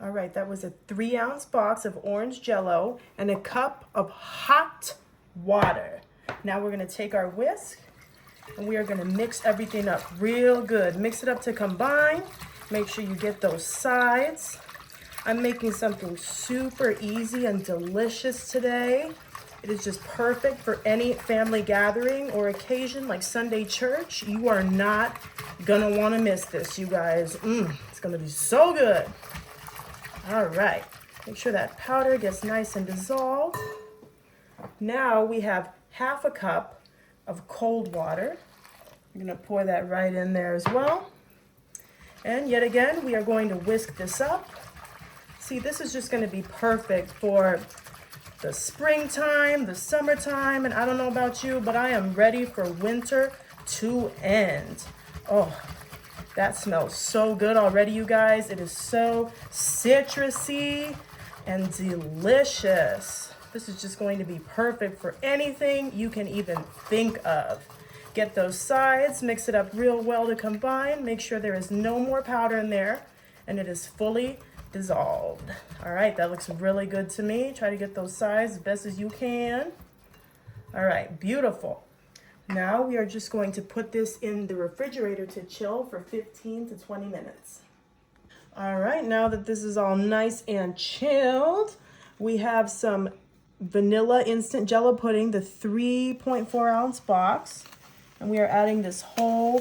All right, that was a 3-ounce box of orange Jell-O and a cup of hot water. Now we're gonna take our whisk and we are gonna mix everything up real good. Mix it up to combine. Make sure you get those sides. I'm making something super easy and delicious today. It is just perfect for any family gathering or occasion like Sunday church. You are not gonna wanna miss this, you guys. It's gonna be so good. All right, make sure that powder gets nice and dissolved. Now we have half a cup of cold water. I'm gonna pour that right in there as well. And yet again, we are going to whisk this up. See, this is just gonna be perfect for the springtime, the summertime, and I don't know about you, but I am ready for winter to end. Oh, that smells so good already, you guys. It is so citrusy and delicious. This is just going to be perfect for anything you can even think of. Get those sides, mix it up real well to combine. Make sure there is no more powder in there and it is fully dissolved. All right, that looks really good to me. Try to get those sides as best as you can. All right, beautiful. Now we are just going to put this in the refrigerator to chill for 15 to 20 minutes. All right, now that this is all nice and chilled, we have some vanilla instant Jell-O pudding, the 3.4-ounce box. And we are adding this whole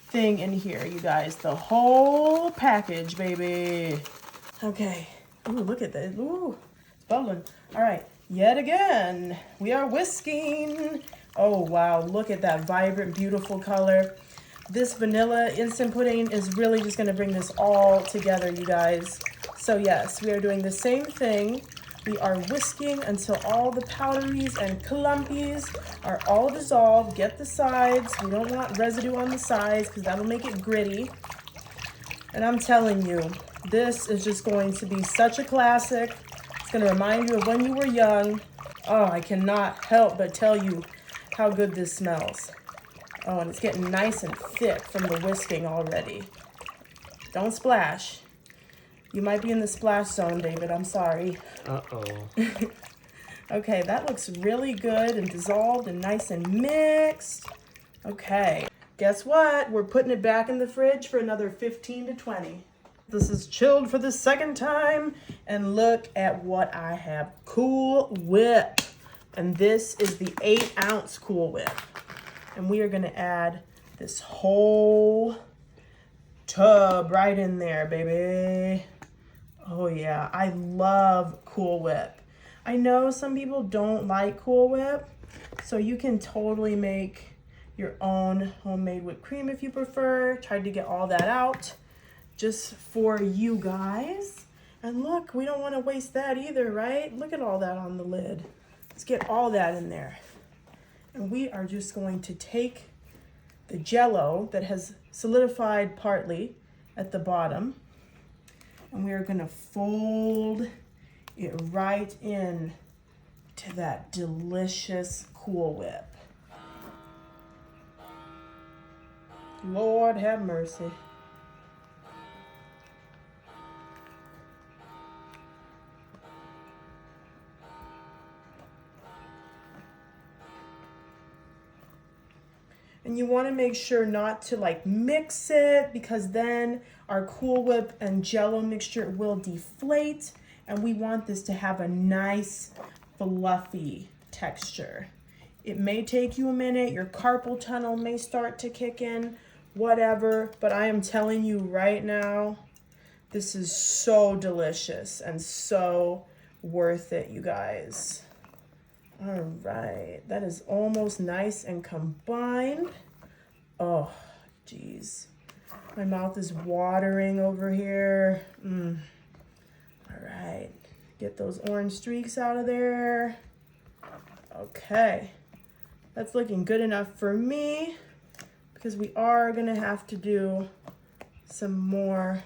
thing in here, you guys. The whole package, baby. Okay. Ooh, look at that. Ooh, it's bubbling. All right. Yet again, we are whisking. Oh, wow. Look at that vibrant, beautiful color. This vanilla instant pudding is really just going to bring this all together, you guys. So, yes, we are doing the same thing. We are whisking until all the powderies and clumpies are all dissolved. Get the sides. We don't want residue on the sides because that'll make it gritty. And I'm telling you, this is just going to be such a classic. It's going to remind you of when you were young. Oh, I cannot help but tell you how good this smells. Oh, and it's getting nice and thick from the whisking already. Don't splash. You might be in the splash zone, David. I'm sorry. Uh-oh. Okay, that looks really good and dissolved and nice and mixed. Okay, guess what? We're putting it back in the fridge for another 15 to 20. This is chilled for the second time. And look at what I have. Cool Whip. And this is the 8-ounce Cool Whip. And we are going to add this whole tub right in there, baby. Oh yeah, I love Cool Whip. I know some people don't like Cool Whip, so you can totally make your own homemade whipped cream if you prefer. Tried to get all that out just for you guys. And look, we don't want to waste that either, right? Look at all that on the lid. Let's get all that in there. And we are just going to take the Jell-O that has solidified partly at the bottom, and we are going to fold it right in to that delicious Cool Whip. Lord have mercy. And you want to make sure not to like mix it because then our Cool Whip and Jell-O mixture will deflate. And we want this to have a nice fluffy texture. It may take you a minute. Your carpal tunnel may start to kick in, whatever. But I am telling you right now, this is so delicious and so worth it, you guys. All right, that is almost nice and combined. Oh, geez. My mouth is watering over here. All right, get those orange streaks out of there. Okay, that's looking good enough for me because we are gonna have to do some more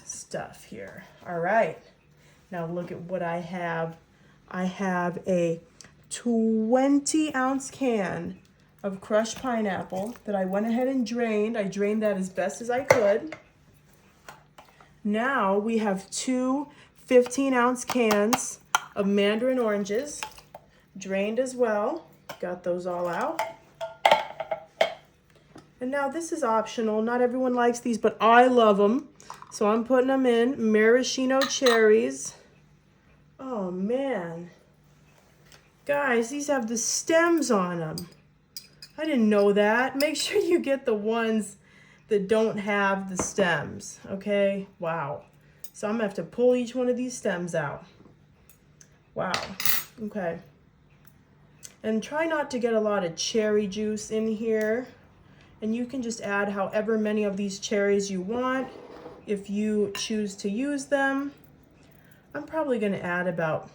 stuff here. All right, now look at what I have. I have a 20-ounce can of crushed pineapple that I went ahead and drained. I drained that as best as I could. Now we have two 15-ounce cans of mandarin oranges, drained as well. Got those all out. And now this is optional. Not everyone likes these, but I love them. So I'm putting them in. Maraschino cherries. Oh man. Guys, these have the stems on them. I didn't know that. Make sure you get the ones that don't have the stems, okay? Wow. So I'm gonna have to pull each one of these stems out. Wow, okay. And try not to get a lot of cherry juice in here. And you can just add however many of these cherries you want if you choose to use them. I'm probably gonna add about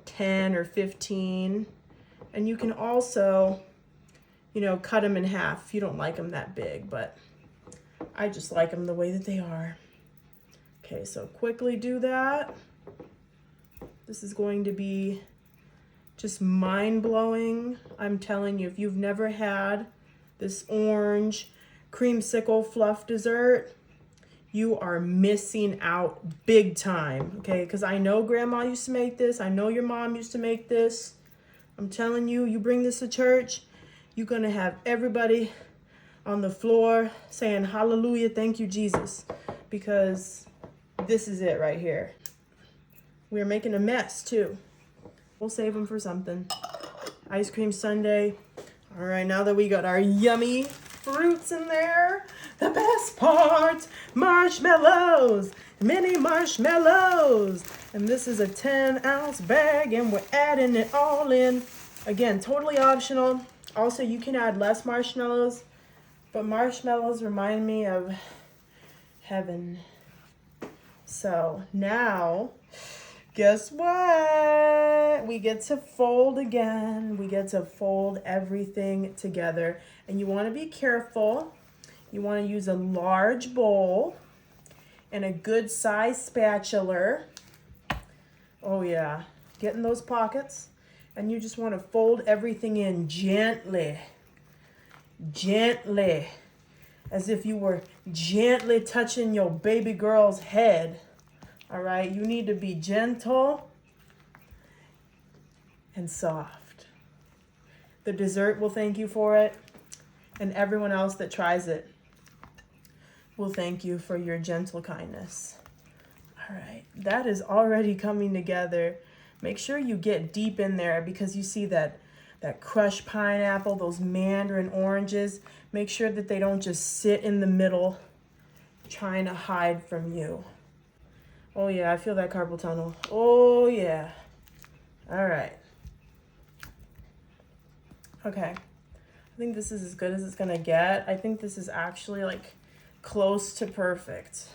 10 or 15. And you can also, you know, cut them in half if you don't like them that big, but I just like them the way that they are. Okay, so quickly do that. This is going to be just mind-blowing. I'm telling you, if you've never had this orange creamsicle fluff dessert, you are missing out big time, okay? Because I know grandma used to make this. I know your mom used to make this. I'm telling you, you bring this to church, you're gonna have everybody on the floor saying hallelujah, thank you, Jesus, because this is it right here. We're making a mess too. We'll save them for something. Ice cream sundae. All right, now that we got our yummy fruits in there, the best part, marshmallows, mini marshmallows. And this is a 10-ounce bag and we're adding it all in. Again, totally optional. Also, you can add less marshmallows, but marshmallows remind me of heaven. So now, guess what? We get to fold again. We get to fold everything together. And you want to be careful. You want to use a large bowl and a good size spatula. Oh yeah, get in those pockets. And you just want to fold everything in gently. Gently. As if you were gently touching your baby girl's head. All right, you need to be gentle and soft. The dessert will thank you for it, and everyone else that tries it will thank you for your gentle kindness. All right, that is already coming together. Make sure you get deep in there because you see that crushed pineapple, those mandarin oranges. Make sure that they don't just sit in the middle trying to hide from you. Oh yeah, I feel that carpal tunnel. Oh yeah. All right. Okay. I think this is as good as it's gonna get. I think this is actually like close to perfect.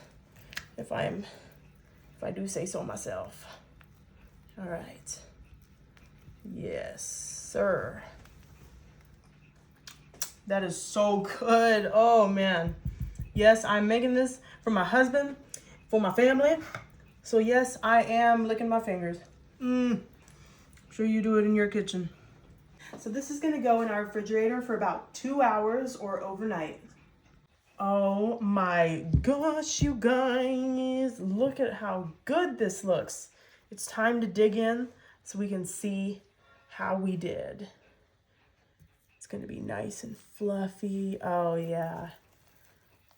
If I do say so myself. All right. Yes, sir. That is so good. Oh man. Yes, I'm making this for my husband, for my family. So yes, I am licking my fingers. Sure you do it in your kitchen. So this is gonna go in our refrigerator for about 2 hours or overnight. Oh my gosh, you guys, look at how good this looks. It's time to dig in so we can see how we did. It's gonna be nice and fluffy. Oh yeah,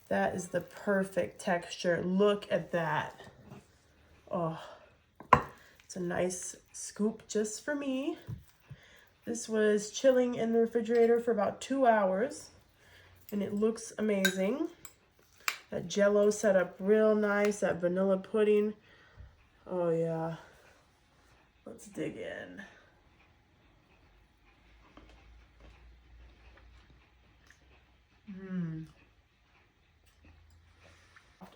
that is the perfect texture. Look at that. Oh, it's a nice scoop just for me. This was chilling in the refrigerator for about 2 hours and it looks amazing. That Jell-O set up real nice, that vanilla pudding. Oh yeah, let's dig in.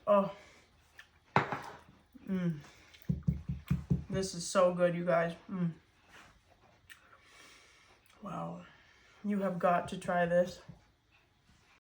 Oh, this is so good, you guys. Wow, you have got to try this.